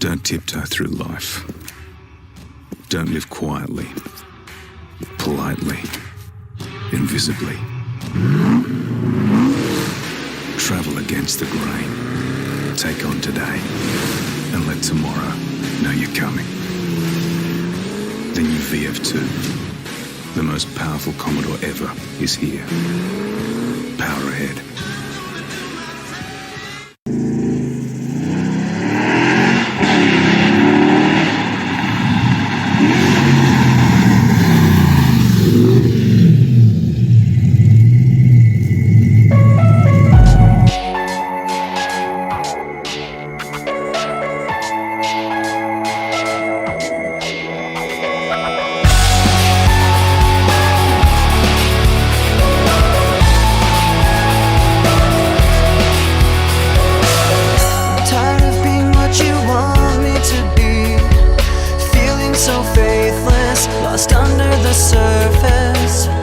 Don't tiptoe through life. Don't live quietly, politely, invisibly. Travel against the grain. Take on today and let tomorrow know you're coming. The new VF2, the most powerful Commodore ever, is here. Power ahead. So faithless, lost under the surface.